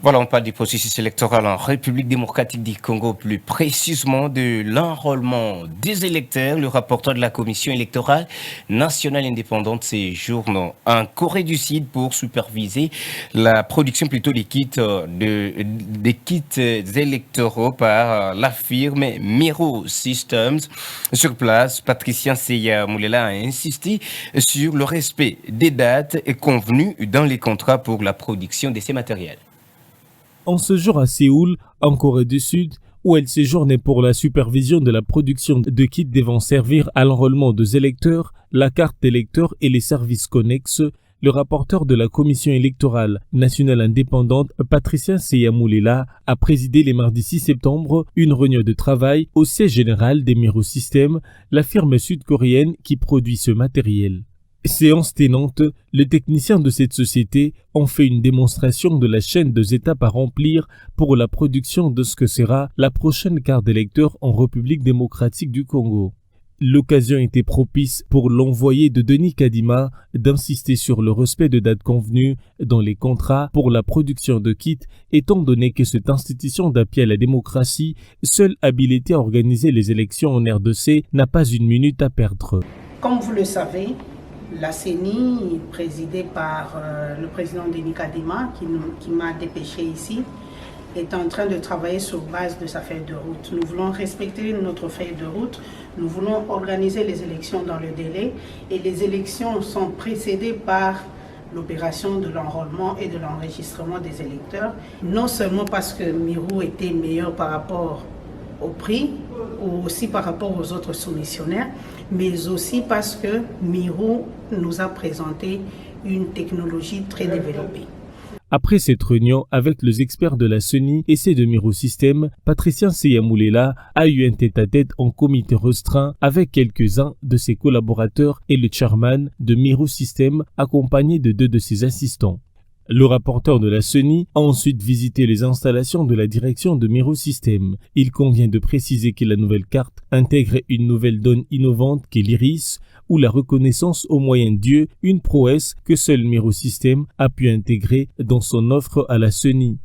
Voilà, on parle du processus électoral en République démocratique du Congo, plus précisément de l'enrôlement des électeurs. Le rapporteur de la Commission électorale nationale indépendante séjourne en Corée du Sud pour superviser la production plutôt des kits électoraux par la firme Miro Systems. Sur place, Patricien Seya Moulela a insisté sur le respect des dates convenues dans les contrats pour la production de ces matériels. En ce jour à Séoul, en Corée du Sud, où elle séjournait pour la supervision de la production de kits devant servir à l'enrôlement des électeurs, la carte d'électeur et les services connexes, le rapporteur de la Commission électorale nationale indépendante, Patricien Seya Moulela, a présidé les mardis 6 septembre une réunion de travail au siège général des Miro Systems, la firme sud-coréenne qui produit ce matériel. Séance tenante, les techniciens de cette société ont fait une démonstration de la chaîne des étapes à remplir pour la production de ce que sera la prochaine carte d'électeur en République démocratique du Congo. L'occasion était propice pour l'envoyé de Denis Kadima d'insister sur le respect de dates convenues dans les contrats pour la production de kits, étant donné que cette institution d'appui à la démocratie, seule habilitée à organiser les élections en RDC, n'a pas une minute à perdre. Comme vous le savez, la CENI, présidée par le président Denis Kadima, qui m'a dépêché ici, est en train de travailler sur base de sa feuille de route. Nous voulons respecter notre feuille de route, nous voulons organiser les élections dans le délai et les élections sont précédées par l'opération de l'enrôlement et de l'enregistrement des électeurs, non seulement parce que Miro était meilleur par rapport au prix ou aussi par rapport aux autres soumissionnaires, mais aussi parce que Miro nous a présenté une technologie très développée. Après cette réunion avec les experts de la CENI et ceux de Miro Systems, Patricien Seya Moulela a eu un tête-à-tête en comité restreint avec quelques-uns de ses collaborateurs et le chairman de Miro Systems accompagné de 2 de ses assistants. Le rapporteur de la CENI a ensuite visité les installations de la direction de Miro Systems. Il convient de préciser que la nouvelle carte intègre une nouvelle donne innovante qu'est l'iris, ou la reconnaissance au moyen d'yeux, une prouesse que seul Miro Systems a pu intégrer dans son offre à la CENI.